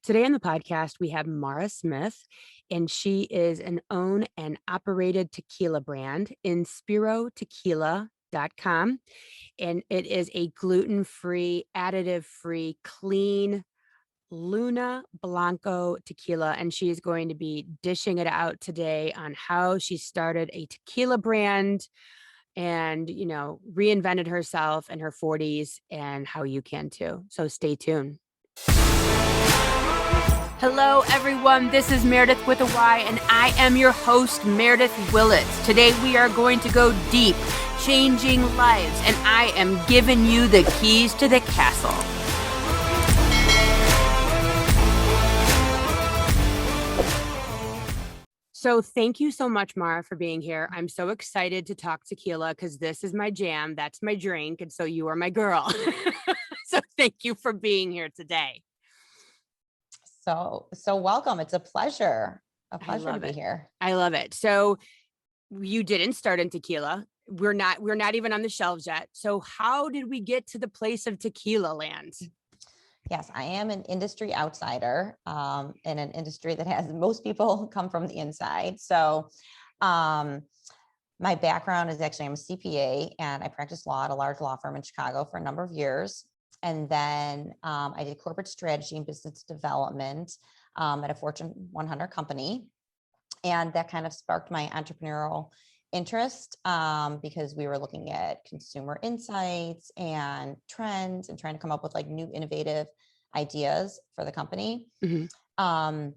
Today on the podcast, we have Mara Smith, and she is an owned and operated tequila brand, InspiroTequila.com. And it is a gluten-free, additive-free, clean Luna Blanco tequila. And she is going to be dishing it out today on how she started a tequila brand and, reinvented herself in her 40s and how you can too. So stay tuned. Hello, everyone. This is Meredith with a Y, and I am your host, Meredith Willits. Today, we are going to go deep, changing lives, and I am giving you the keys to the castle. So thank you so much, Mara, for being here. I'm so excited to talk tequila because this is my jam. That's my drink. And so you are my girl. So thank you for being here today. So welcome. It's a pleasure to be here. I love it. So you didn't start in tequila. We're not even on the shelves yet. So how did we get to the place of tequila land? Yes, I am an industry outsider in an industry that has most people come from the inside. So my background is actually I'm a CPA and I practiced law at a large law firm in Chicago for a number of years. And then I did corporate strategy and business development at a Fortune 100 company. And that kind of sparked my entrepreneurial interest because we were looking at consumer insights and trends and trying to come up with like new innovative ideas for the company. Mm-hmm.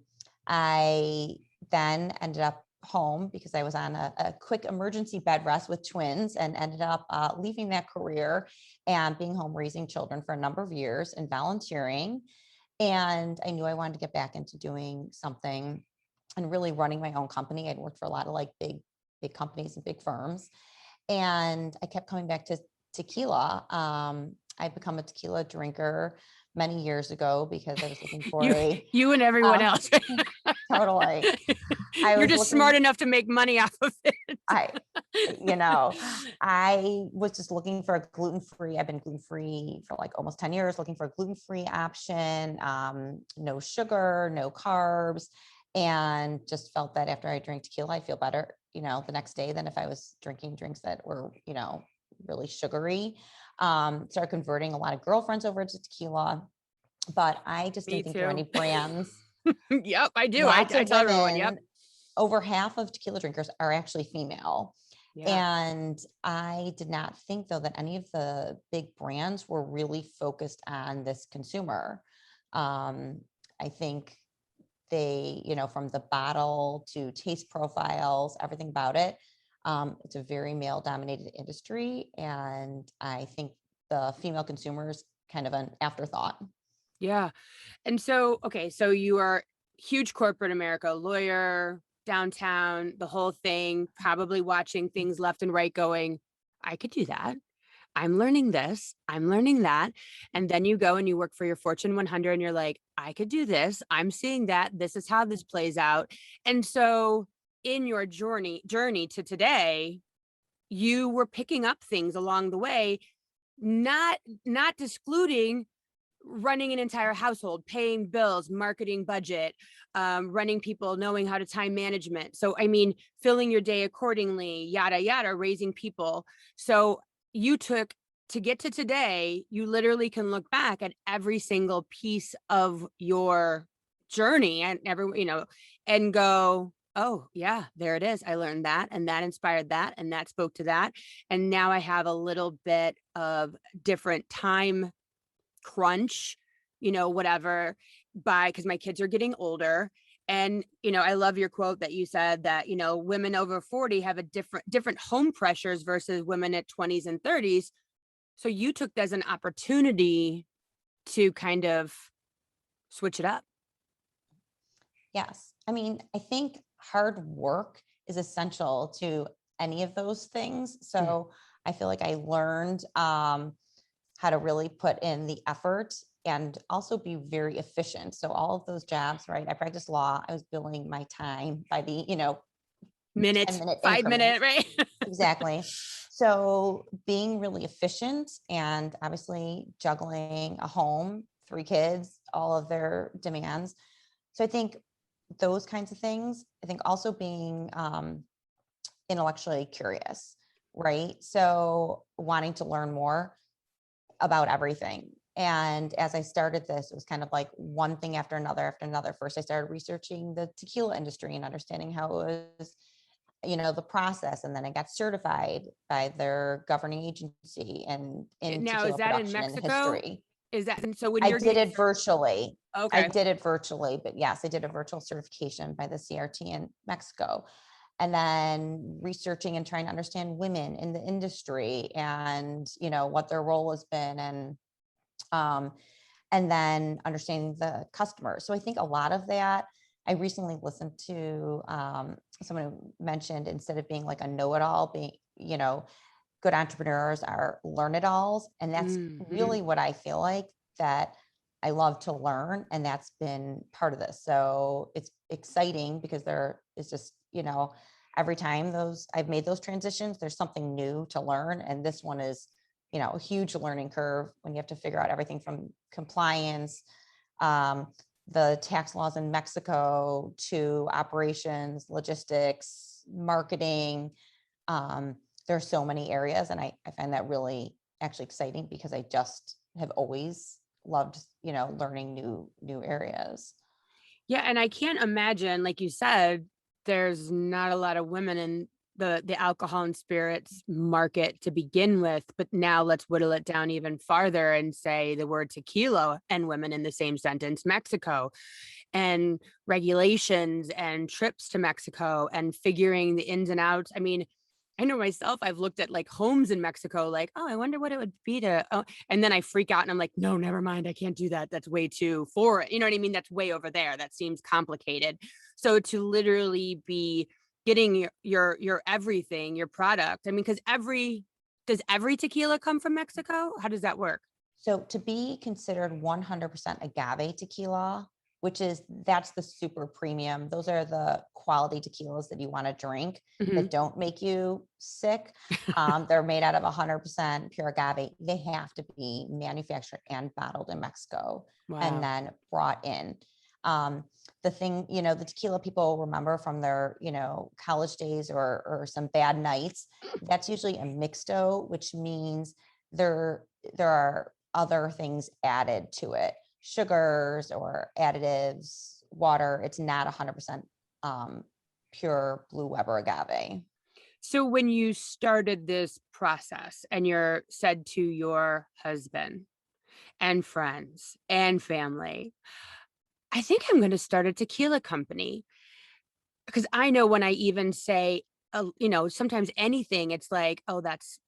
I then ended up home because I was on a quick emergency bed rest with twins and ended up leaving that career and being home raising children for a number of years and volunteering. And I knew I wanted to get back into doing something and really running my own company. I'd worked for a lot of like big companies and big firms. And I kept coming back to tequila. I've become a tequila drinker many years ago because I was looking for you and everyone else. Totally. You're just smart enough to make money off of it. I was just looking for a gluten-free. I've been gluten-free for like almost 10 years, looking for a gluten-free option, no sugar, no carbs, and just felt that after I drank tequila, I'd feel better, the next day than if I was drinking drinks that were, really sugary. Started converting a lot of girlfriends over to tequila, but I just didn't think there were any brands. Yep, I do. I tell everyone, yep. Over half of tequila drinkers are actually female. Yeah. And I did not think though that any of the big brands were really focused on this consumer. I think they, from the bottle to taste profiles, everything about it. It's a very male dominated industry. And I think the female consumer is kind of an afterthought. Yeah. And so, okay. So you are huge corporate America, lawyer, downtown, the whole thing, probably watching things left and right going, I could do that. I'm learning this, I'm learning that. And then you go and you work for your Fortune 100 and you're like, I could do this. I'm seeing that. This is how this plays out. And so in your journey to today, you were picking up things along the way, not excluding running an entire household, paying bills, marketing budget, running people, knowing how to time management. So, filling your day accordingly, yada, yada, raising people. So you took to get to today, you literally can look back at every single piece of your journey and and go, oh yeah, there it is. I learned that and that inspired that and that spoke to that. And now I have a little bit of different time crunch, whatever, because my kids are getting older. And, I love your quote that you said that, women over 40 have a different home pressures versus women at 20s and 30s. So you took that as an opportunity to kind of switch it up. Yes. I think hard work is essential to any of those things. So I feel like I learned how to really put in the effort and also be very efficient. So all of those jobs, right? I practiced law. I was billing my time by the, minute, 5 minute, right? Exactly. So being really efficient and obviously juggling a home, 3 kids, all of their demands. So I think those kinds of things. I think also being intellectually curious, right? So wanting to learn more about everything. And as I started this, it was kind of like one thing after another after another. First, I started researching the tequila industry and understanding how it was, the process. And then I got certified by their governing agency and in Now, is tequila that in production and Mexico? history. Is that, and so when I you're did getting, it virtually. I okay. did it virtually, but yes, I did a virtual certification by the CRT in Mexico. And then researching and trying to understand women in the industry and, what their role has been, um, and then understanding the customer. So I think a lot of that, I recently listened to someone who mentioned, instead of being like a know-it-all, being, good entrepreneurs are learn-it-alls. And that's Mhm. really what I feel like, that I love to learn. And that's been part of this. So it's exciting because there is just, every time I've made those transitions, there's something new to learn. And this one is, a huge learning curve when you have to figure out everything from compliance, the tax laws in Mexico, to operations, logistics, marketing. There's so many areas, and I find that really actually exciting because I just have always loved, learning new areas. Yeah, and I can't imagine, like you said, there's not a lot of women in the alcohol and spirits market to begin with, but now let's whittle it down even farther and say the word tequila and women in the same sentence, Mexico, and regulations and trips to Mexico and figuring the ins and outs. I mean, I know myself, I've looked at like homes in Mexico, like, oh, I wonder what it would be to, oh, and then I freak out and I'm like, no, never mind. I can't do that. That's way too for it. You know what I mean? That's way over there. That seems complicated. So to literally be getting your everything, your product. I mean, because does every tequila come from Mexico? How does that work? So to be considered 100% agave tequila, that's the super premium. Those are the quality tequilas that you want to drink Mhm. that don't make you sick. They're made out of 100% pure agave. They have to be manufactured and bottled in Mexico and Wow. then brought in. Um, the thing, the tequila people remember from their, college days or some bad nights, that's usually a mixto, which means there are other things added to it, sugars or additives, water. It's not 100% pure Blue Weber agave. So when you started this process and you're said to your husband and friends and family, I think I'm going to start a tequila company, because I know when I even say, sometimes anything, it's like, oh, that's,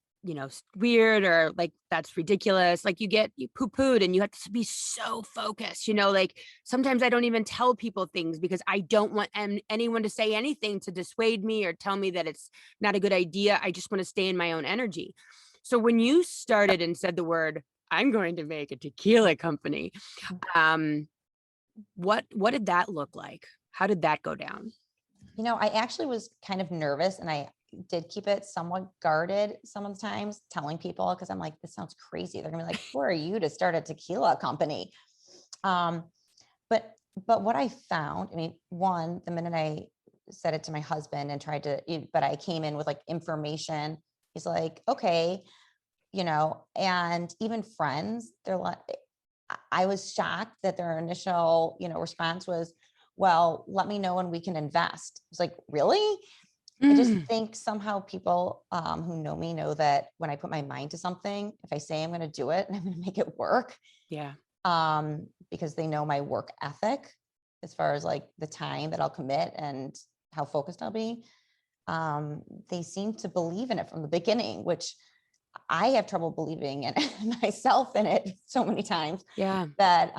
weird, or like, that's ridiculous. Like you poo pooed and you have to be so focused, like sometimes I don't even tell people things because I don't want anyone to say anything to dissuade me or tell me that it's not a good idea. I just want to stay in my own energy. So when you started and said the word, I'm going to make a tequila company, um, what did that look like? How did that go down? I actually was kind of nervous, and I did keep it somewhat guarded sometimes, telling people, because I'm like, this sounds crazy. They're gonna be like, who are you to start a tequila company? Um, but what I found, I mean, one, the minute I said it to my husband and but I came in with like information, he's like, okay, and even friends, they're like, I was shocked that their initial, response was, well, let me know when we can invest. It's like, really? I just Mm, think somehow people who know me know that when I put my mind to something, if I say I'm going to do it and I'm going to make it work, yeah. because they know my work ethic as far as like the time that I'll commit and how focused I'll be. They seem to believe in it from the beginning, which I have trouble believing in myself in it so many times, Yeah. that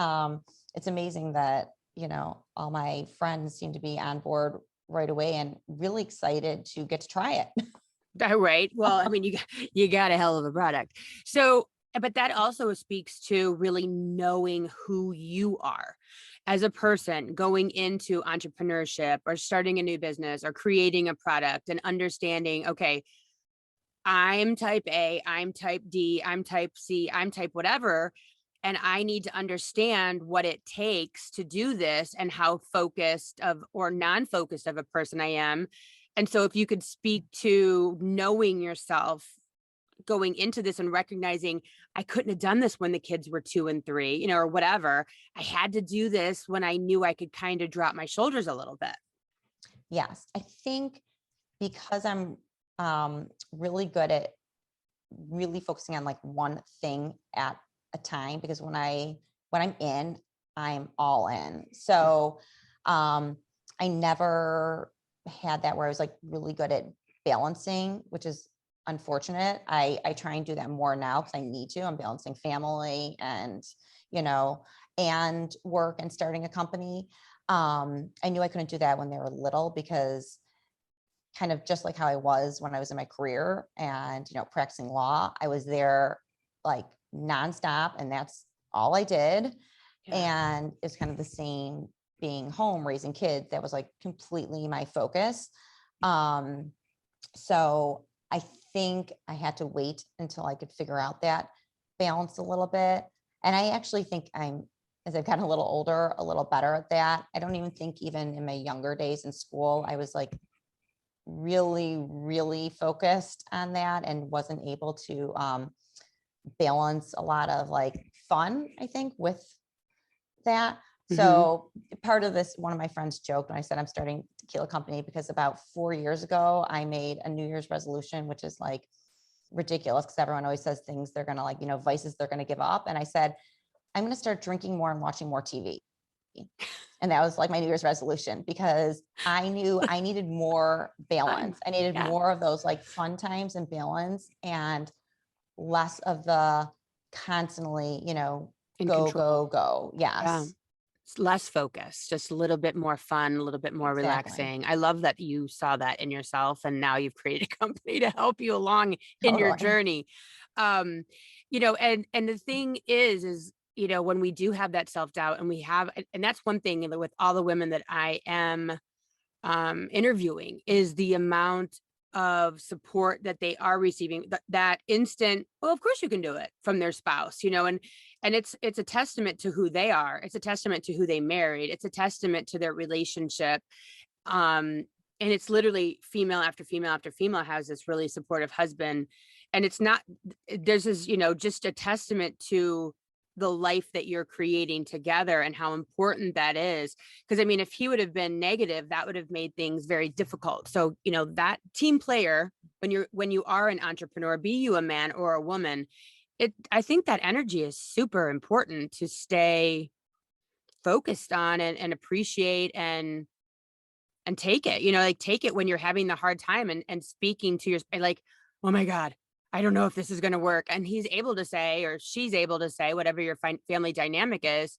it's amazing that, all my friends seem to be on board right away and really excited to get to try it. Right. Well, I mean, you got a hell of a product. So, but that also speaks to really knowing who you are as a person going into entrepreneurship or starting a new business or creating a product, and understanding, okay, I'm type A, I'm type D, I'm type C, I'm type whatever. and I need to understand what it takes to do this and how focused of or non-focused of a person I am. And so if you could speak to knowing yourself going into this and recognizing I couldn't have done this when the kids were 2 and 3, or whatever. I had to do this when I knew I could kind of drop my shoulders a little bit. Yes, I think because I'm really good at really focusing on like one thing at a time, because when I'm in, I'm all in. So I never had that where I was like really good at balancing, which is unfortunate. I try and do that more now because I need to. I'm balancing family and, you know, and work and starting a company. I knew I couldn't do that when they were little because kind of just like how I was when I was in my career and, practicing law, I was there like nonstop and that's all I did. Yeah. And it's kind of the same being home, raising kids. That was like completely my focus. So I think I had to wait until I could figure out that balance a little bit. And I actually think as I've gotten a little older, a little better at that. I don't even think even in my younger days in school, I was like really, really focused on that and wasn't able to balance a lot of like fun, I think, with that. So part of this, one of my friends joked when I said I'm starting a tequila company because about 4 years ago, I made a New Year's resolution, which is like ridiculous because everyone always says things they're going to like, vices they're going to give up. And I said, I'm going to start drinking more and watching more TV. And that was like my New Year's resolution because I knew I needed more balance. I needed more of those like fun times and balance and less of the constantly, In go, control. go, go. Yeah. Yes, It's less focus, just a little bit more fun, a little bit more exactly. relaxing. I love that you saw that in yourself and now you've created a company to help you along in your Totally. journey. And the thing is, when we do have that self-doubt and we have, and that's one thing with all the women that I am interviewing is the amount of support that they are receiving, that instant, well, of course you can do it from their spouse, and it's a testament to who they are. It's a testament to who they married. It's a testament to their relationship. And it's literally female after female after female has this really supportive husband. And it's not, there's this, just a testament to the life that you're creating together and how important that is. Because I mean, if he would have been negative, that would have made things very difficult. So, that team player, when you are an entrepreneur, be you a man or a woman, I think that energy is super important to stay focused on and appreciate and take it, like take it when you're having the hard time and speaking to your like, oh my God, I don't know if this is going to work. And he's able to say, or she's able to say, whatever your family dynamic is,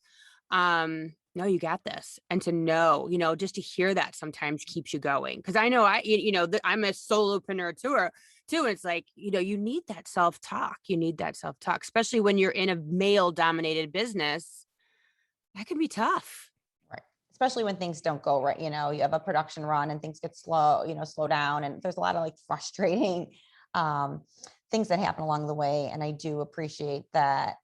no, you got this. And to know, just to hear that sometimes keeps you going. Cause I know I'm a solopreneur too. And it's like, you need that self-talk. You need that self-talk, especially when you're in a male dominated business. That can be tough. Right. Especially when things don't go right. You have a production run and things get slow, slow down. And there's a lot of like frustrating things that happen along the way. And I do appreciate that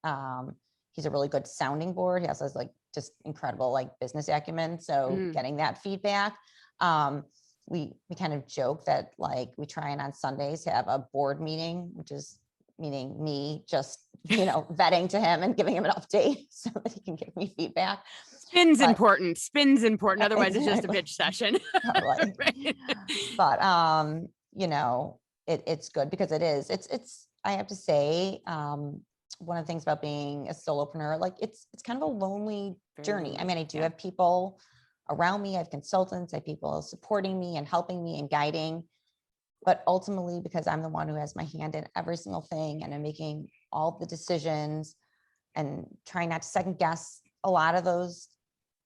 he's a really good sounding board. He also has like just incredible like business acumen. So getting that feedback. We kind of joke that like we try and on Sundays have a board meeting, which is meaning me just, vetting to him and giving him an update so that he can give me feedback. Spin's important. Otherwise it's just a Exactly. bitch session. Totally. Right? But it's good because it's I have to say, one of the things about being a solopreneur, like it's kind of a lonely journey. Very I mean, I do yeah. have people around me, I have consultants, I have people supporting me and helping me and guiding. But ultimately, because I'm the one who has my hand in every single thing and I'm making all the decisions and trying not to second guess a lot of those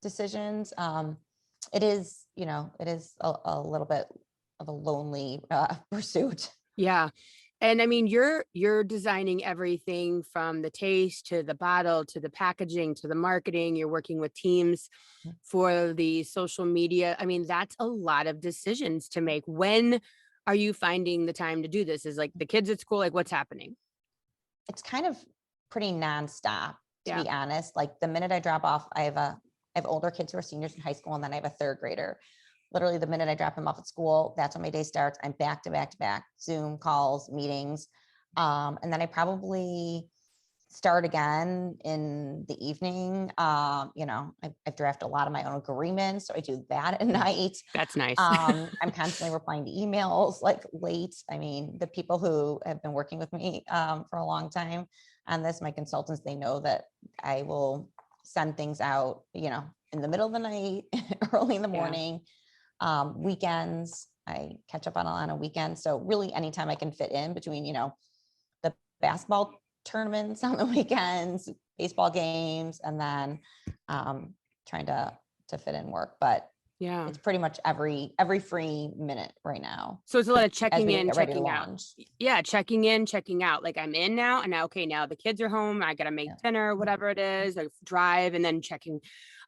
decisions, it is a little bit of a lonely pursuit. Yeah. And I mean, you're designing everything from the taste to the bottle to the packaging to the marketing. You're working with teams for the social media. I mean, that's a lot of decisions to make. When are you finding the time to do this? Is like the kids at school, like what's happening? It's kind of pretty nonstop to Yeah. be honest. Like the minute I drop off, I have older kids who are seniors in high school, and then I have a third grader. Literally the minute I drop them off at school, that's when my day starts. I'm back to back to back, Zoom calls, meetings. And then I probably start again in the evening. I draft a lot of my own agreements, so I do that at night. That's nice. I'm constantly replying to emails like late. I mean, the people who have been working with me for a long time on this, my consultants, they know that I will send things out, in the middle of the night, early in the Yeah. morning, weekends. I catch up on a weekend. So really anytime I can fit in between, the basketball tournaments on the weekends, baseball games, and then trying to fit in work. But Yeah. it's pretty much every free minute right now So it's a lot of as checking we in, get ready to checking out. launch. Yeah, checking in, checking out. Like I'm in now, and now okay, now the kids are home. I gotta make Yeah. dinner, whatever it is, like drive, and then checking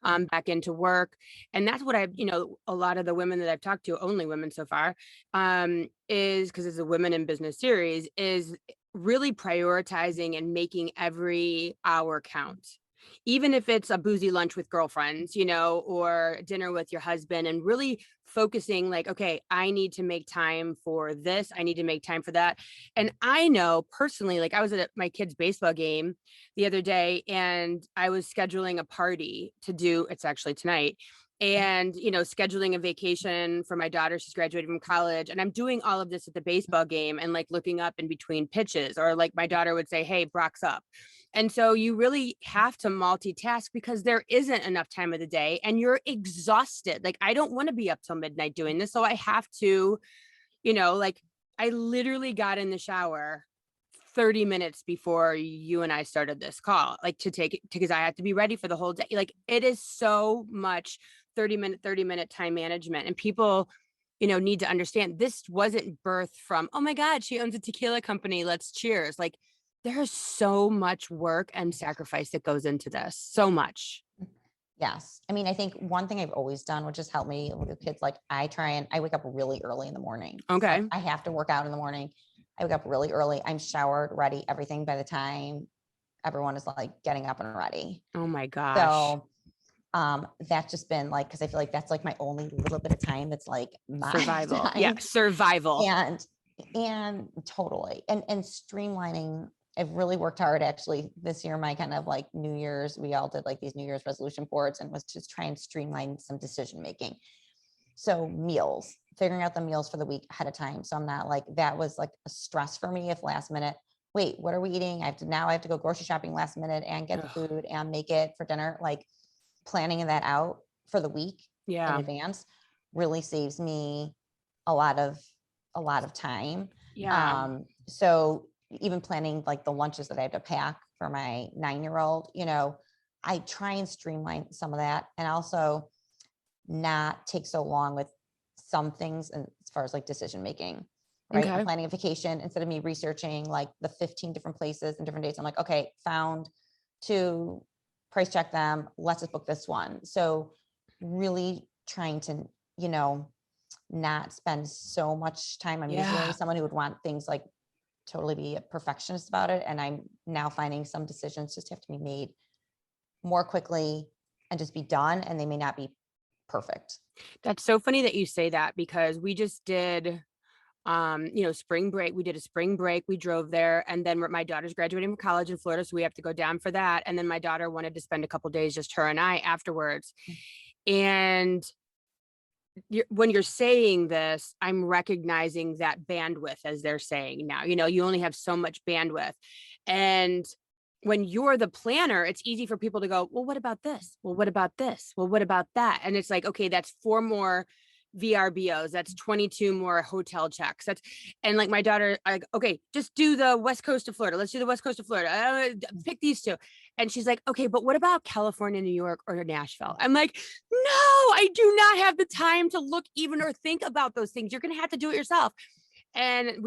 back into work. And that's what a lot of the women that I've talked to, only women so far, is because it's a women in business series, is really prioritizing and making every hour count. Even if it's a boozy lunch with girlfriends, or dinner with your husband, and really focusing like, okay, I need to make time for this. I need to make time for that. And I know personally, like I was at my kid's baseball game the other day, and I was scheduling a party to do, it's actually tonight. And, scheduling a vacation for my daughter. She's graduating from college. And I'm doing all of this at the baseball game and like looking up in between pitches, or like my daughter would say, hey, Brock's up. And so you really have to multitask because there isn't enough time of the day and you're exhausted. Like, I don't want to be up till midnight doing this. So I have to, like I literally got in the shower 30 minutes before you and I started this call, like to take it because I had to be ready for the whole day. Like it is so much 30-minute time management. And people, need to understand this wasn't birthed from, oh my God, she owns a tequila company. Let's cheers. Like there's so much work and sacrifice that goes into this. So much. Yes. I mean, I think one thing I've always done, which has helped me with kids, like I wake up really early in the morning. Okay. So I have to work out in the morning. I wake up really early. I'm showered, ready, everything by the time everyone is like getting up and ready. Oh my gosh. So that's just been like, cause I feel like that's like my only little bit of time that's like my Survival. time. Yeah. Survival. And totally. And streamlining. I've really worked hard actually this year. My kind of like New Year's, we all did like these New Year's resolution boards and was just try and streamline some decision making. So meals, figuring out the meals for the week ahead of time. So I'm not like, that was like a stress for me if last minute, wait, what are we eating? I have to go grocery shopping last minute and get the food and make it for dinner. Like planning that out for the week in advance really saves me a lot of time. Yeah. So even planning like the lunches that I have to pack for my 9-year-old, I try and streamline some of that and also not take so long with some things and as far as like decision making, right? Okay. I'm planning a vacation instead of me researching like the 15 different places and different dates. I'm like, okay, found 2, price check them. Let's just book this one. So really trying to, not spend so much time. I'm usually someone who would want things like totally be a perfectionist about it. And I'm now finding some decisions just have to be made more quickly and just be done. And they may not be perfect. That's so funny that you say that because we just did, spring break. We did a spring break. We drove there and then my daughter's graduating from college in Florida. So we have to go down for that. And then my daughter wanted to spend a couple days, just her and I afterwards. And when you're saying this, I'm recognizing that bandwidth as they're saying now, you only have so much bandwidth. And when you're the planner, it's easy for people to go, well, what about this? Well, what about this? Well, what about that? And it's like, okay, that's 4 more VRBOs. That's 22 more hotel checks. And like my daughter, like, okay, just do the West Coast of Florida. Let's do the West Coast of Florida. Pick these 2. And she's like, okay, but what about California, New York, or Nashville? I'm like, no, I do not have the time to look even or think about those things. You're going to have to do it yourself. And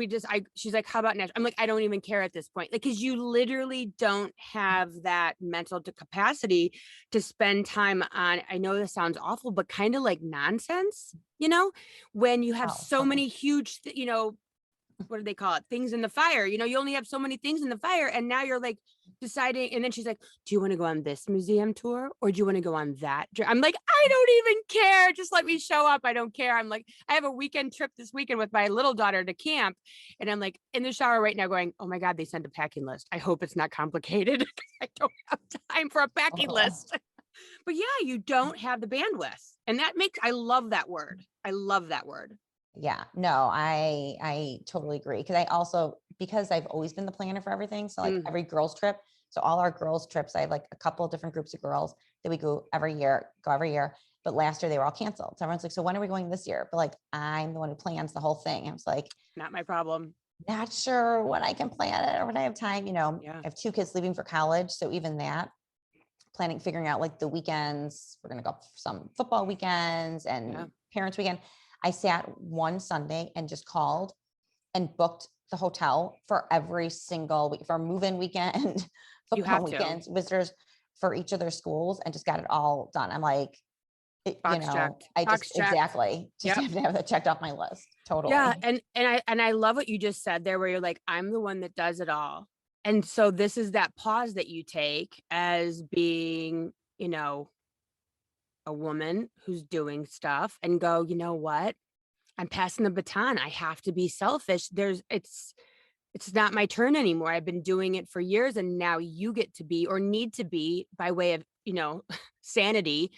she's like, how about Nashville? I'm like, I don't even care at this point. Like, cause you literally don't have that mental capacity to spend time on, I know this sounds awful, but kind of like nonsense, when you have so many huge, what do they call it? Things in the fire, you only have so many things in the fire. And now you're like deciding. And then she's like, do you want to go on this museum tour or do you want to go on that? I'm like, I don't even care. Just let me show up. I don't care. I'm like, I have a weekend trip this weekend with my little daughter to camp. And I'm like in the shower right now going, oh my God, they sent a packing list. I hope it's not complicated. I don't have time for a packing Oh, list. But yeah, you don't have the bandwidth. And that makes, I love that word. I love that word. yeah, no, I totally agree. Cause I also, because I've always been the planner for everything. So like Mm, every girls trip, so all our girls trips, I have like a couple of different groups of girls that we go every year. But last year they were all canceled. So everyone's like, so when are we going this year? But like, I'm the one who plans the whole thing. I was like, not my problem. not sure when I can plan it or when I have time. Yeah. I have 2 kids leaving for college. So even that, figuring out like the weekends, we're going to go for some football weekends and Yeah. parents weekend. I sat one Sunday and just called and booked the hotel for every single week, for move-in weekend, You football have to. weekends, visitors for each of their schools, and just got it all done. I'm like, Box checked. I just Box checked. exactly just Yep. have to have that checked off my list. Yeah. Totally. And I love what you just said there, where you're like, I'm the one that does it all. And so this is that pause that you take as being, a woman who's doing stuff and go, you know what? I'm passing the baton. I have to be selfish. It's not my turn anymore. I've been doing it for years and now you get to be or need to be by way of, sanity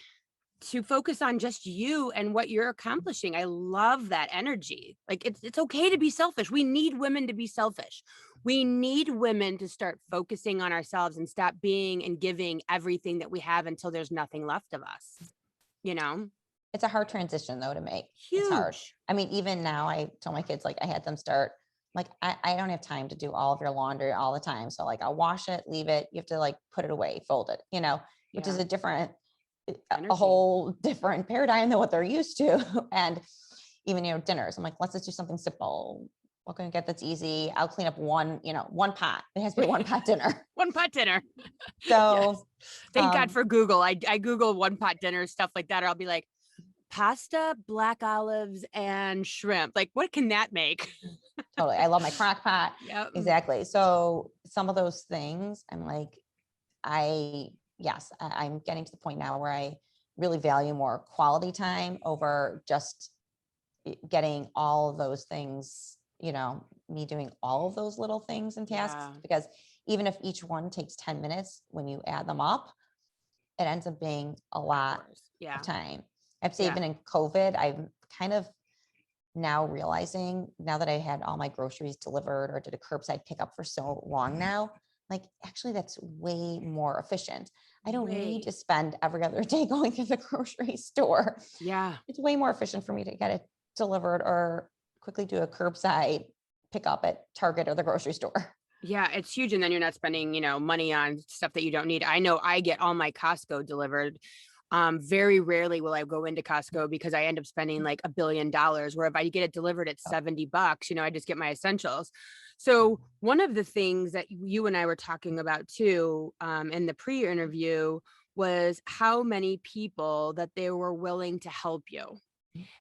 to focus on just you and what you're accomplishing. I love that energy. Like it's okay to be selfish. We need women to be selfish. We need women to start focusing on ourselves and stop being and giving everything that we have until there's nothing left of us. You know? It's a hard transition though to make. It's hard. Huge. I mean, even now I tell my kids, like I had them start, like, I don't have time to do all of your laundry all the time. So like I'll wash it, leave it. You have to like put it away, fold it, which is Yeah. a Energy. whole different paradigm than what they're used to. And even, dinners, I'm like, let's just do something simple. What can we get that's easy? I'll clean up one pot. It has to be a one pot dinner. One pot dinner. Yes. So, Thank God for Google. I Google one pot dinner, stuff like that. Or I'll be like, pasta, black olives, and shrimp. Like, what can that make? totally. I love my crock pot. Yep. Exactly. So some of those things, I'm like, I'm getting to the point now where I really value more quality time over just getting all of those things, me doing all of those little things and tasks, Yeah. because even if each one takes 10 minutes, when you add them up, it ends up being a lot Hours. Yeah. of time. I'd say Yeah. even in COVID, I'm kind of now realizing, now that I had all my groceries delivered or did a curbside pickup for so long now, like actually that's way more efficient. I don't need to spend every other day going to the grocery store. Yeah. It's way more efficient for me to get it delivered or quickly do a curbside pickup at Target or the grocery store. Yeah, it's huge. And then you're not spending, money on stuff that you don't need. I know I get all my Costco delivered. Very rarely will I go into Costco because I end up spending like $1 billion, where if I get it delivered at $70, I just get my essentials. So one of the things that you and I were talking about too, in the pre-interview was how many people that they were willing to help you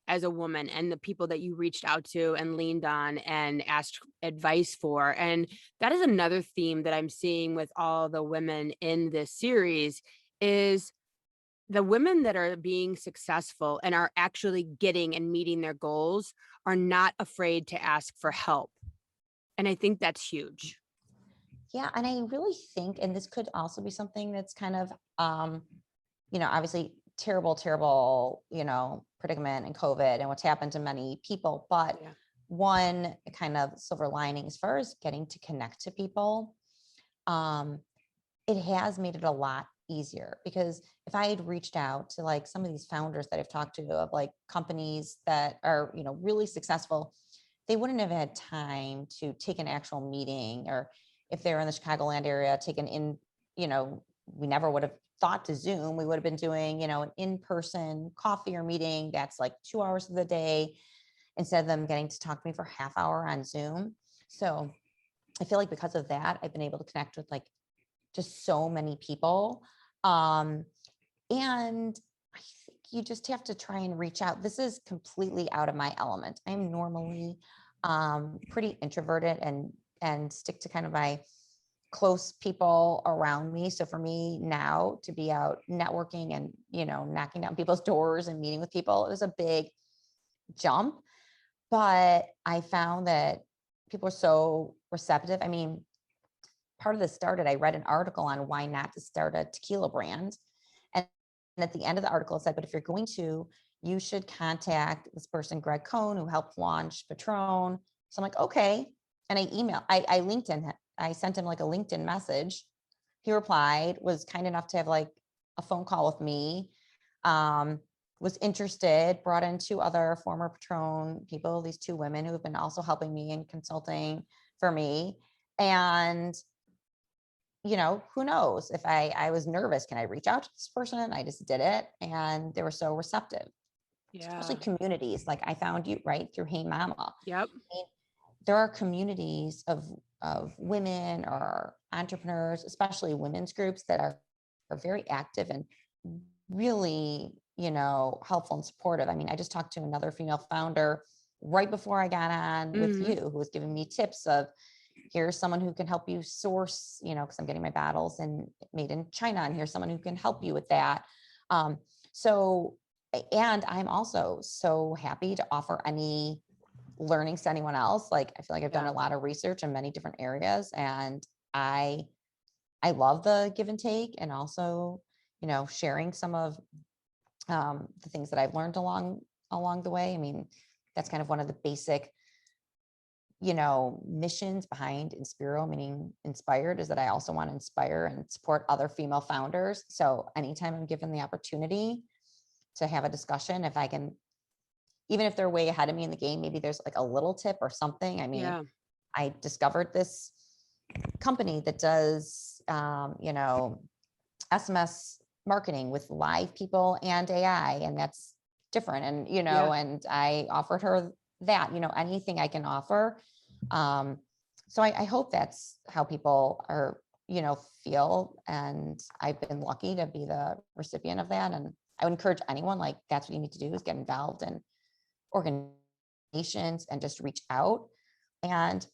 as a woman and the people that you reached out to and leaned on and asked advice for. And that is another theme that I'm seeing with all the women in this series is the women that are being successful and are actually getting and meeting their goals are not afraid to ask for help. And I think that's huge. Yeah. And I really think, and this could also be something that's kind of, obviously terrible, predicament and COVID and what's happened to many people. But Yeah. one kind of silver lining as far as getting to connect to people, it has made it a lot easier, because if I had reached out to like some of these founders that I've talked to of like companies that are, really successful, they wouldn't have had time to take an actual meeting, or if they're in the Chicagoland area, we never would have thought to Zoom. We would have been doing, an in-person coffee or meeting that's like 2 hours of the day instead of them getting to talk to me for half hour on Zoom. So I feel like because of that, I've been able to connect with like just so many people. And I think you just have to try and reach out. This is completely out of my element. I'm normally pretty introverted and stick to kind of my close people around me. So for me now to be out networking and, knocking down people's doors and meeting with people, it was a big jump. But I found that people are so receptive. I mean, part of this started, I read an article on why not to start a tequila brand. And at the end of the article, it said, but if you're going to, you should contact this person, Greg Cohn, who helped launch Patron. So I'm like, okay. And I LinkedIn, I sent him like a LinkedIn message. He replied, was kind enough to have like a phone call with me, was interested, brought in 2 other former Patron people, these 2 women who have been also helping me and consulting for me. And who knows if I was nervous, can I reach out to this person? I just did it. And they were so receptive, especially Yeah. communities. Like I found you right through Hey Mama. Yep. I mean, there are communities of women or entrepreneurs, especially women's groups that are very active and really, helpful and supportive. I mean, I just talked to another female founder right before I got on with Mhm. you, who was giving me tips of, here's someone who can help you source, because I'm getting my bottles and made in China, and here's someone who can help you with that. So, and I'm also so happy to offer any learnings to anyone else. Like, I feel like I've done Yeah. a lot of research in many different areas, and I love the give and take, and also, sharing some of the things that I've learned along the way. I mean, that's kind of one of the basic missions behind Inspiro, meaning inspired, is that I also want to inspire and support other female founders. So anytime I'm given the opportunity to have a discussion, if I can, even if they're way ahead of me in the game, maybe there's like a little tip or something. I mean, Yeah. I discovered this company that does, SMS marketing with live people and AI, and that's different. And, Yeah. and I offered her that, anything I can offer. So I hope that's how people are, feel. And I've been lucky to be the recipient of that. And I would encourage anyone, like, that's what you need to do, is get involved in organizations and just reach out. And,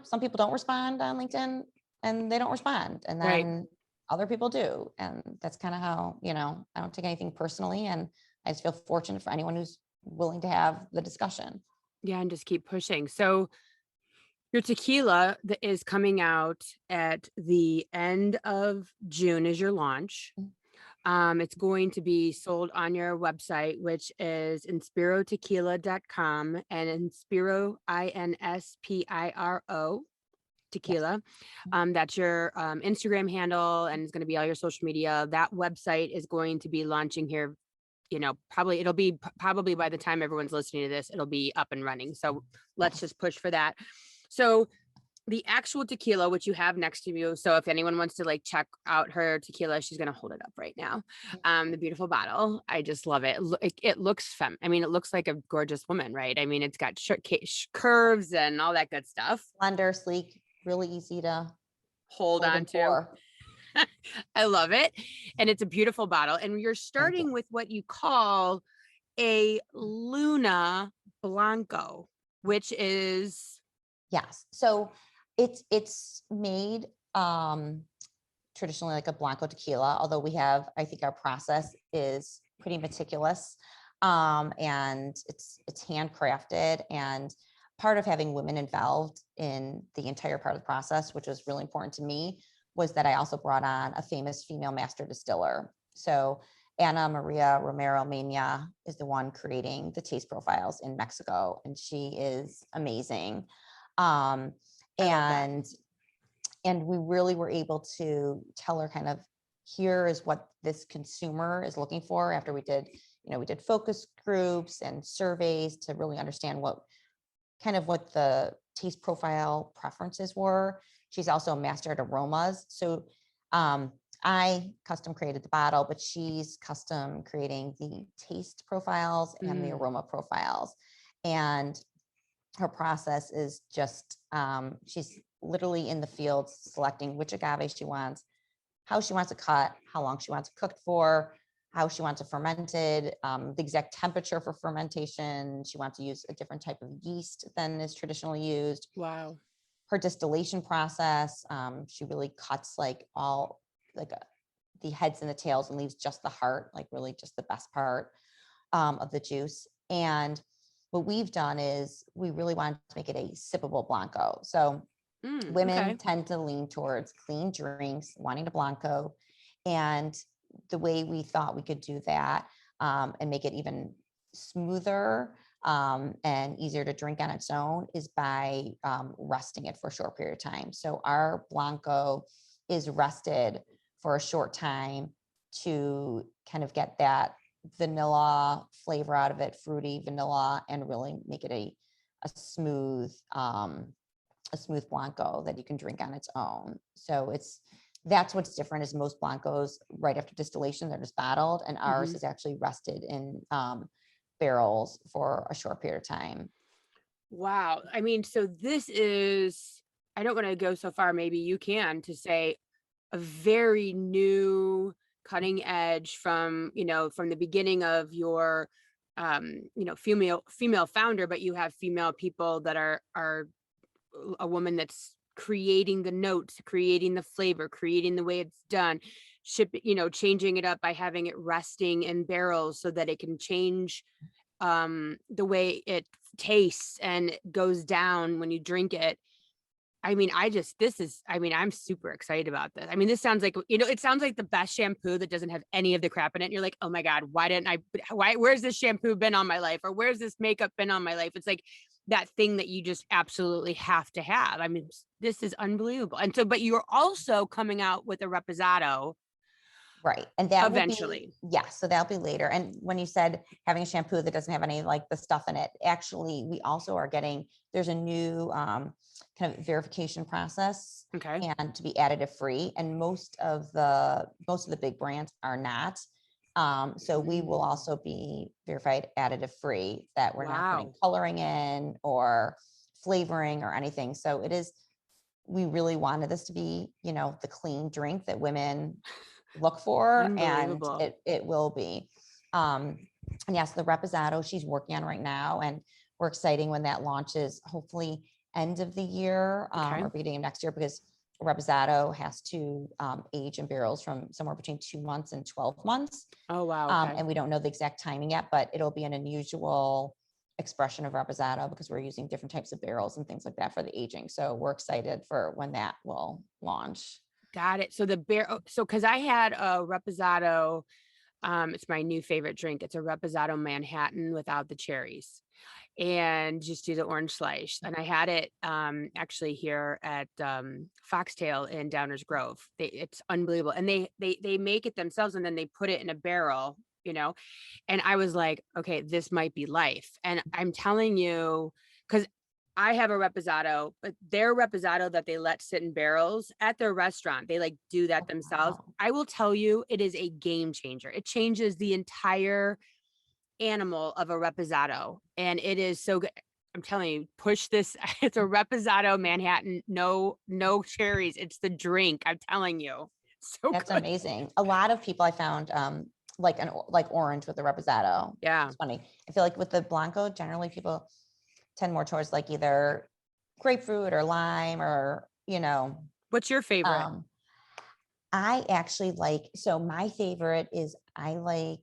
some people don't respond on LinkedIn and they don't respond. And Right. then other people do. And that's kind of how, I don't take anything personally. And I just feel fortunate for anyone who's willing to have the discussion. Yeah, and just keep pushing. So your tequila that is coming out at the end of June is your launch. It's going to be sold on your website, which is inspirotequila.com, and Inspiro, Inspiro Yes. tequila. That's your Instagram handle, and it's going to be all your social media. That website is going to be launching here. Probably it'll be probably by the time everyone's listening to this, it'll be up and running. So let's just push for that. So the actual tequila, which you have next to you. So if anyone wants to like check out her tequila, she's gonna hold it up right now. The beautiful bottle. I just love it. It looks I mean, it looks like a gorgeous woman, right? I mean, it's got curves and all that good stuff. Slender, sleek, really easy to Hold hold on and to. pour. I love it. And it's a beautiful bottle. And you're Thank you. starting with what you call a Luna Blanco, which is Yes. So it's made traditionally like a Blanco tequila, although I think our process is pretty meticulous. And it's handcrafted, and part of having women involved in the entire part of the process, which was really important to me, was that I also brought on a famous female master distiller. So Ana Maria Romero Mena is the one creating the taste profiles in Mexico, and she is amazing. Um, I love that. and we really were able to tell her kind of, here is what this consumer is looking for. After we did focus groups and surveys to really understand what the taste profile preferences were. She's also a master at aromas. So I custom created the bottle, but she's custom creating the taste profiles and the Mm, aroma profiles. And her process is just, she's literally in the field selecting which agave she wants, how she wants it cut, how long she wants it cooked for, how she wants it fermented, the exact temperature for fermentation. She wants to use a different type of yeast than is traditionally used. wow. her distillation process, she really cuts like all like the heads and the tails and leaves just the heart, like really just the best part of the juice. And what we've done is we really wanted to make it a sippable Blanco. So women Okay. tend to lean towards clean drinks, wanting a Blanco. And the way we thought we could do that and make it even smoother and easier to drink on its own is by resting it for a short period of time. So our Blanco is rested for a short time to kind of get that vanilla flavor out of it, fruity vanilla, and really make it a smooth Blanco that you can drink on its own. So that's what's different is most Blancos right after distillation, they're just bottled, and ours is actually rested in barrels for a short period of time. Wow. I mean, so this is, I don't want to go so far, maybe you can, to say a very new cutting edge from, from the beginning of your, female founder, but you have female people that are a woman that's creating the notes, creating the flavor, creating the way it's done, changing it up by having it resting in barrels so that it can change the way it tastes and goes down when you drink it. I mean, I'm super excited about this. I mean, this sounds like, it sounds like the best shampoo that doesn't have any of the crap in it. And you're like, oh my God, where's this shampoo been on my life? Or where's this makeup been on my life? It's like that thing that you just absolutely have to have. I mean, this is unbelievable. And so, but you're also coming out with a reposado. Right. And that will be, Eventually. yes. So that'll be later. And when you said having a shampoo that doesn't have any like the stuff in it, actually, we also are there's a new kind of verification process Okay. and to be additive free. And most of the big brands are not. So we will also be verified additive free, that we're not putting Wow. coloring in or flavoring or anything. So we really wanted this to be, the clean drink that women look for, and Unbelievable. it will be. And yes, the reposado she's working on right now, and we're exciting when that launches, hopefully end of the year Okay. or beginning of next year, because reposado has to age in barrels from somewhere between 2 months and 12 months. Oh, wow. Okay. And we don't know the exact timing yet, but it'll be an unusual expression of reposado because we're using different types of barrels and things like that for the aging. So we're excited for when that will launch. Got it. So because I had a reposado, it's my new favorite drink. It's a reposado Manhattan without the cherries and just do the orange slice. And I had it actually here at Foxtail in Downers Grove. It's unbelievable. And they make it themselves and then they put it in a barrel, and I was like, okay, this might be life. And I'm telling you, because I have a reposado, but their reposado that they let sit in barrels at their restaurant, they like do that themselves. Wow. I will tell you, it is a game changer. It changes the entire animal of a reposado, and it is so good. I'm telling you, push this. It's a reposado Manhattan, no cherries. It's the drink. I'm telling you, so That's good. amazing. A lot of people I found like orange with the reposado. Yeah. It's funny. I feel like with the Blanco, generally people tend more towards like either grapefruit or lime or, What's your favorite? I actually so my favorite is I like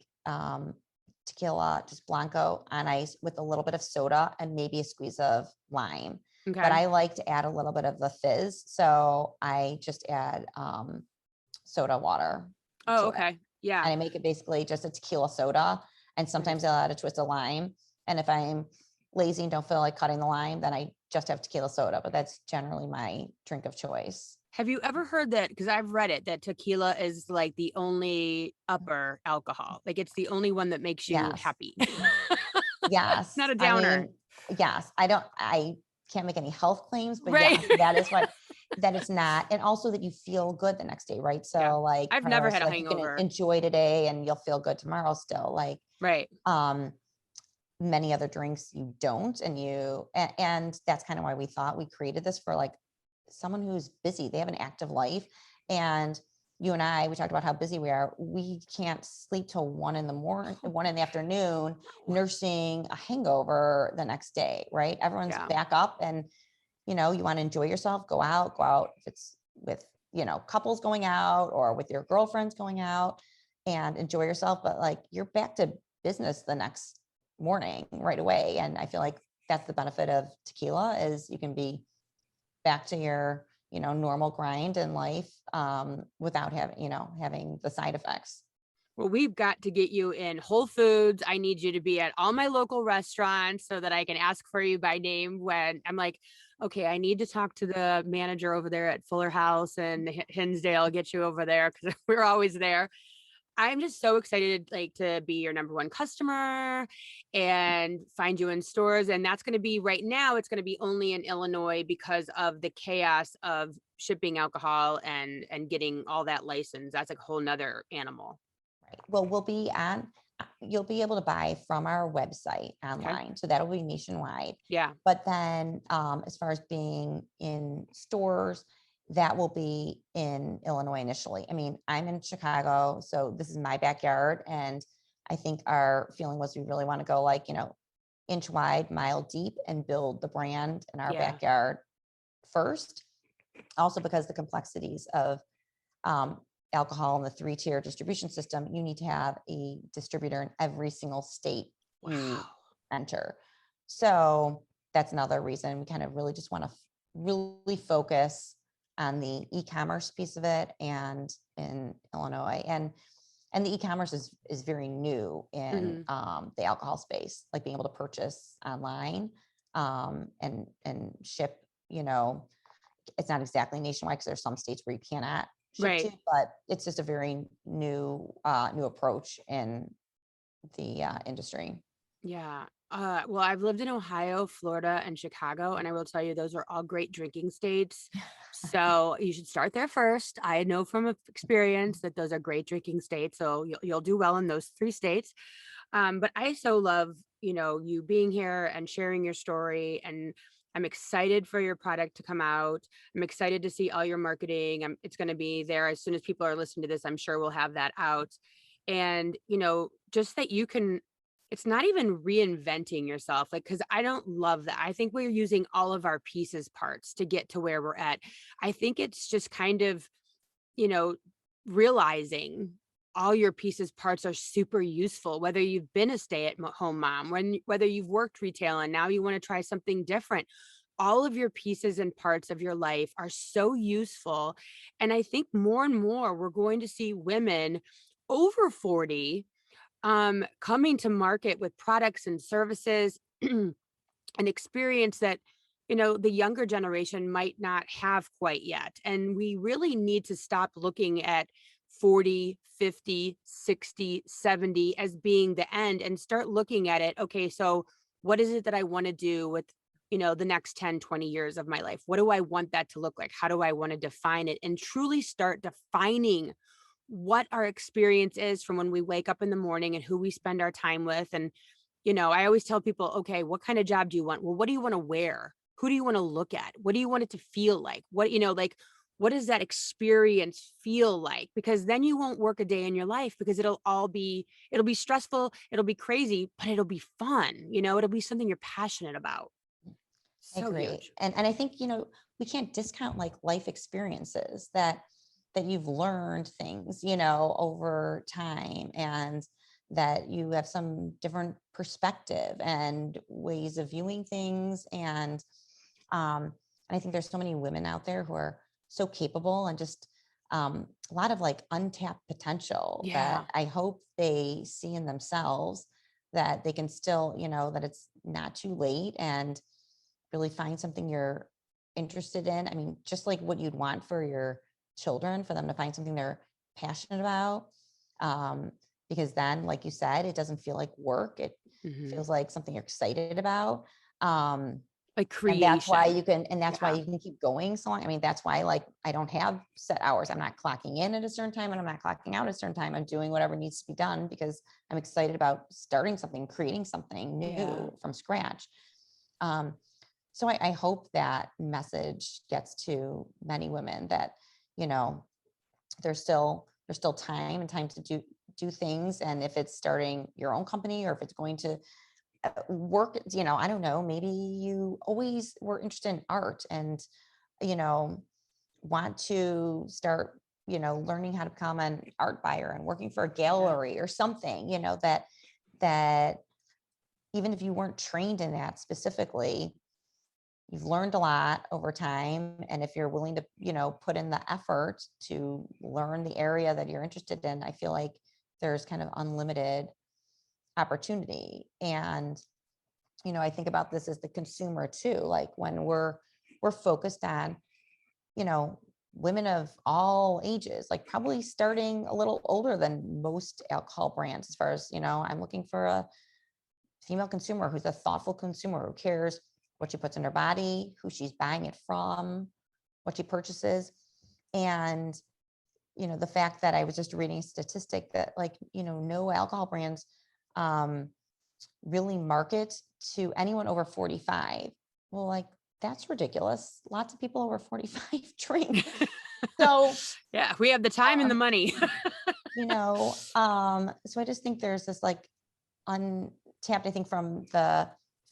tequila, just Blanco on ice with a little bit of soda and maybe a squeeze of lime. Okay. But I like to add a little bit of the fizz. So I just add soda water. Oh, It. okay. Yeah. And I make it basically just a tequila soda. And sometimes I'll add a twist of lime. And if I'm lazy and don't feel like cutting the lime, then I just have tequila soda. But that's generally my drink of choice. Have you ever heard that? Because I've read it, that tequila is like the only upper alcohol. Like it's the only one that makes you Yes. happy. Yes. Not a downer. Yes. I can't make any health claims, but Right. yes, that is that it's not. And also that you feel good the next day, right? So Yeah. like, I've never had a you hangover. can enjoy today and you'll feel good tomorrow still. Like, Right. Many other drinks you don't, and that's kind of why we thought we created this for like someone who's busy. They have an active life, and you and I, we talked about how busy we are. We can't sleep till 1 in the morning, 1 in the afternoon, nursing a hangover the next day, right? Everyone's back up, and you want to enjoy yourself, go out. If it's with, couples going out or with your girlfriends going out and enjoy yourself, but like you're back to business the next morning right away. And I feel like that's the benefit of tequila is you can be back to your, normal grind in life without having the side effects. Well, we've got to get you in Whole Foods. I need you to be at all my local restaurants so that I can ask for you by name when I'm like, okay, I need to talk to the manager over there at Fuller House and Hinsdale, get you over there because we're always there. I'm just so excited like to be your number one customer and find you in stores. And that's going to be right now, it's going to be only in Illinois because of the chaos of shipping alcohol and getting all that license. That's like a whole nother animal. Right. Well, you'll be able to buy from our website Okay. online. So that'll be nationwide. Yeah. But then as far as being in stores, that will be in Illinois initially. I mean, I'm in Chicago, so this is my backyard. And I think our feeling was we really want to go like, inch wide, mile deep and build the brand in our Yeah. backyard first. Also because the complexities of alcohol in the 3-tier distribution system, you need to have a distributor in every single state you Wow. enter. So that's another reason we kind of really just want to really focus on the e-commerce piece of it and in Illinois. And the e-commerce is very new in the alcohol space, like being able to purchase online and ship, it's not exactly nationwide because there's some states where you cannot ship to, Right. but it's just a very new approach in the industry. Yeah. Well, I've lived in Ohio, Florida, and Chicago, and I will tell you, those are all great drinking states. So you should start there first. I know from experience that those are great drinking states. So you'll do well in those 3 states. But I so love, you being here and sharing your story. And I'm excited for your product to come out. I'm excited to see all your marketing. It's going to be there as soon as people are listening to this. I'm sure we'll have that out. And, just that you can, it's not even reinventing yourself, like, because I don't love that. I think we're using all of our pieces parts to get to where we're at. I think it's just kind of, you know, realizing all your pieces parts are super useful, whether you've been a stay-at-home mom, whether you've worked retail and now you want to try something different. All of your pieces and parts of your life are so useful. And I think more and more we're going to see women over 40 coming to market with products and services an experience that the younger generation might not have quite yet. And we really need to stop looking at 40, 50, 60, 70 as being the end and start looking at it. Okay, so what is it that I want to do with the next 10, 20 years of my life? What do I want that to look like? How do I want to define it? And truly start defining what our experience is from when we wake up in the morning and who we spend our time with. And I always tell people, okay, what kind of job do you want? Well, what do you want to wear? Who do you want to look at? What do you want it to feel like? Like, what does that experience feel like? Because then you won't work a day in your life because it'll be stressful, it'll be crazy, but it'll be fun. It'll be something you're passionate about. I So agree. huge. And I think, we can't discount like life experiences that you've learned things, over time and that you have some different perspective and ways of viewing things. And I think there's so many women out there who are so capable and just a lot of like untapped potential Yeah. that I hope they see in themselves that they can still, that it's not too late and really find something you're interested in. I mean, just like what you'd want for your children, for them to find something they're passionate about. Because then, like you said, it doesn't feel like work. It Hmm. feels like something you're excited about. Like And that's why creation. Yeah. you can keep going so long. I mean, that's why like I don't have set hours. I'm not clocking in at a certain time and I'm not clocking out at a certain time. I'm doing whatever needs to be done because I'm excited about starting something, creating something Yeah. new from scratch. Um, so I hope that message gets to many women that, you know, there's still time and time to do things. And if it's starting your own company or if it's going to work, I don't know, maybe you always were interested in art and, you know, want to start, learning how to become an art buyer and working for a gallery or something, that even if you weren't trained in that specifically, you've learned a lot over time. And if you're willing to, put in the effort to learn the area that you're interested in, I feel like there's kind of unlimited opportunity. And, I think about this as the consumer too, like when we're focused on, women of all ages, like probably starting a little older than most alcohol brands, as far as, I'm looking for a female consumer who's a thoughtful consumer who cares what she puts in her body, who she's buying it from, what she purchases. And, the fact that I was just reading a statistic that like, no alcohol brands really market to anyone over 45. Well, like, that's ridiculous. Lots of people over 45 drink. So, Yeah, we have the time and the money. so I just think there's this like untapped, I think, from the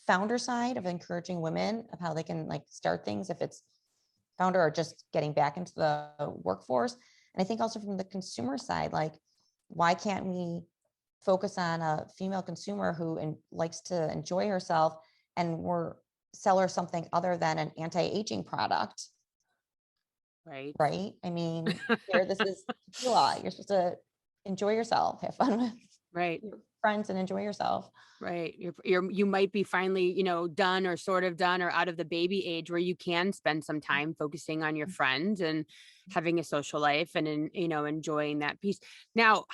founder side of encouraging women of how they can like start things, if it's founder or just getting back into the workforce. And I think also from the consumer side, like, why can't we focus on a female consumer who likes to enjoy herself, and we're sell her something other than an anti-aging product, Right. right? I mean, here, this is tequila. You're supposed to enjoy yourself, have fun with Right. your friends and enjoy yourself. Right. You might be finally, done or sort of done or out of the baby age where you can spend some time focusing on your friends and having a social life and, enjoying that piece. Now,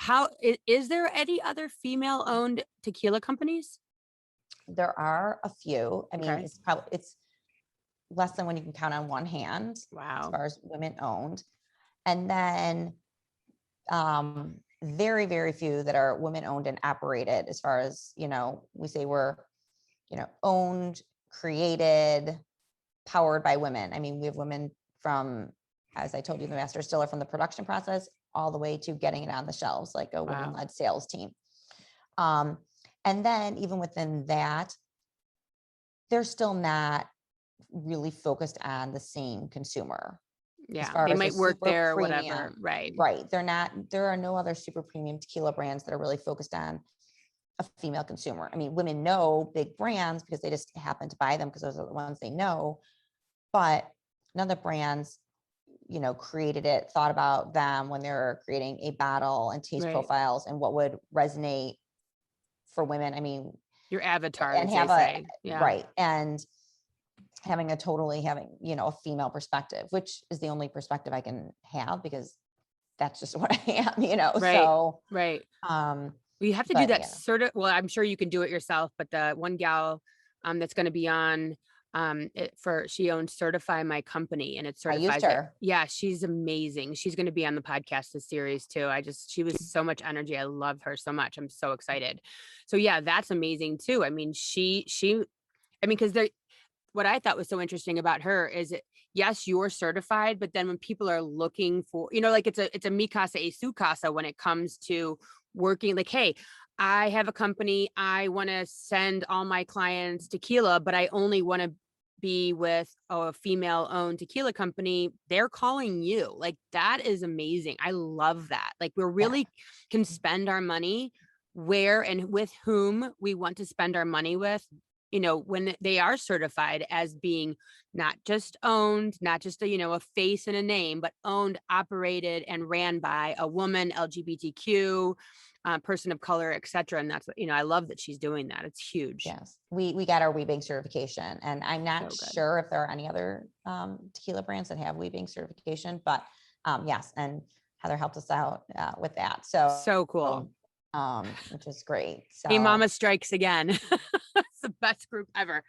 is there any other female owned tequila companies? There are a few. I mean, Okay. it's less than when you can count on one hand as Wow. far as women owned. And then very, very few that are women owned and operated, as far as, we say we're, owned, created, powered by women. I mean, we have women from, as I told you, the master distiller, from the production process all the way to getting it on the shelves, like a Wow. women-led sales team. And then even within that, they're still not really focused on the same consumer. As Yeah. far They as a might work super there or whatever. premium, Right. right? There are no other super premium tequila brands that are really focused on a female consumer. I mean, women know big brands because they just happen to buy them because those are the ones they know. But none of the brands, created it, thought about them when they're creating a bottle and taste Right. profiles and what would resonate for women. I mean, Your avatar, and as they have a say. Yeah. right, and having a female perspective, which is the only perspective I can have because that's just what I am, Right. so Right. um Well, you have to do but that sort of, well, I'm sure you can do it yourself, but the one gal that's going to be on she owns Certify My Company, and it I used certifies it. her. Yeah, she's amazing. She's going to be on the podcast this series too. She was so much energy. I love her so much. I'm so excited. So yeah, that's amazing too. I mean, I mean, because what I thought was so interesting about her is yes, you're certified, but then when people are looking for, like it's a mi casa y su casa when it comes to working, like, hey, I have a company, I want to send all my clients tequila, but I only want to be with a female owned tequila company. They're calling you. Like, that is amazing. I love that. Like, we Yeah. really can spend our money where and with whom we want to spend our money with, when they are certified as being not just owned, not just a face and a name, but owned, operated, and ran by a woman, LGBTQ, person of color, et cetera. And that's what, I love that she's doing that. It's huge. Yes, we got our WeBank certification, and I'm not So good. sure if there are any other tequila brands that have WeBank certification, but yes, and Heather helped us out with that. So cool. Which is great. Hey, So Mama Strikes again. It's the best group ever.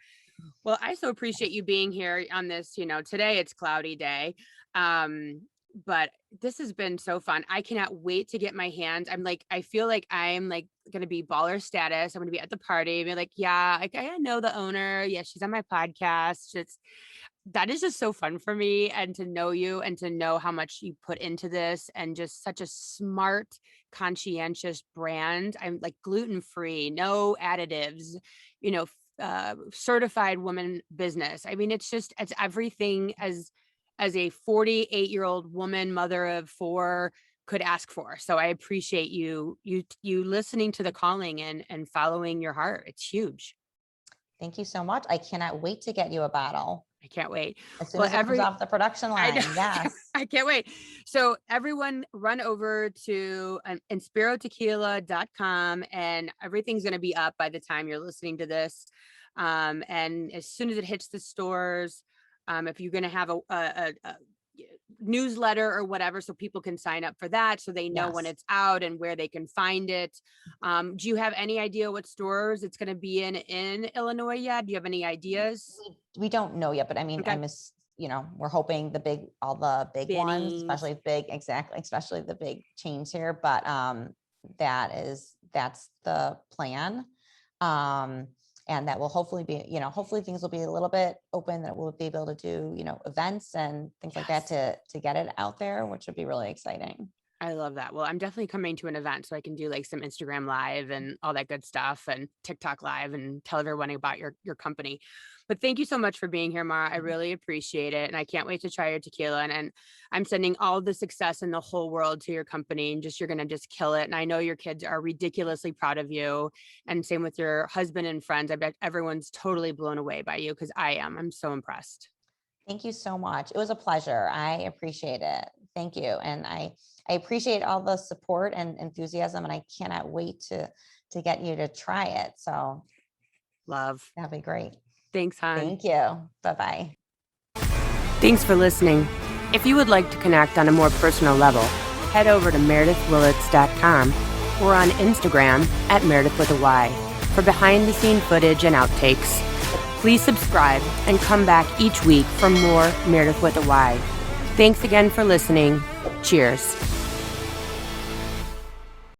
Well, I so appreciate you being here on this, today it's cloudy day. But this has been so fun. I cannot wait to get my hands. I feel like I'm like going to be baller status. I'm going to be at the party. Be like, yeah, I know the owner. Yeah, she's on my podcast. That is just so fun for me, and to know you and to know how much you put into this, and just such a smart, conscientious brand. I'm like gluten-free, no additives, certified woman business. I mean, it's everything as a 48-year-old woman, mother of 4 could ask for. So I appreciate you listening to the calling and following your heart. It's huge. Thank you so much. I cannot wait to get you a bottle I can't wait. as soon Well, as it comes off the production I know, line. Yes. I can't wait. So everyone run over to inspirotequila.com and everything's going to be up by the time you're listening to this. And as soon as it hits the stores, if you're going to have a newsletter or whatever, so people can sign up for that, so they know when Yes. it's out and where they can find it. Do you have any idea what stores it's going to be in Illinois yet? Do you have any ideas? We don't know yet, but I mean, Okay. we're hoping all the big ones, Binnings. especially big, exactly, especially the big chains here. But that's the plan. And that will hopefully be, hopefully things will be a little bit open, that we'll be able to do, events and things like that to get it out there, which would be really exciting. I love that. Well, I'm definitely coming to an event so I can do like some Instagram live and all that good stuff and TikTok live and tell everyone about your company. But thank you so much for being here, Mara. I really appreciate it. And I can't wait to try your tequila. And I'm sending all the success in the whole world to your company, and you're going to just kill it. And I know your kids are ridiculously proud of you, and same with your husband and friends. I bet everyone's totally blown away by you, because I am. I'm so impressed. Thank you so much. It was a pleasure. I appreciate it. Thank you. And I appreciate all the support and enthusiasm, and I cannot wait to get you to try it. So Love. that'd be great. Thanks, hon. Thank you. Bye-bye. Thanks for listening. If you would like to connect on a more personal level, head over to meredithwillits.com or on Instagram at Meredith with a Y for behind-the-scene footage and outtakes. Please subscribe and come back each week for more Meredith with a Y. Thanks again for listening. Cheers.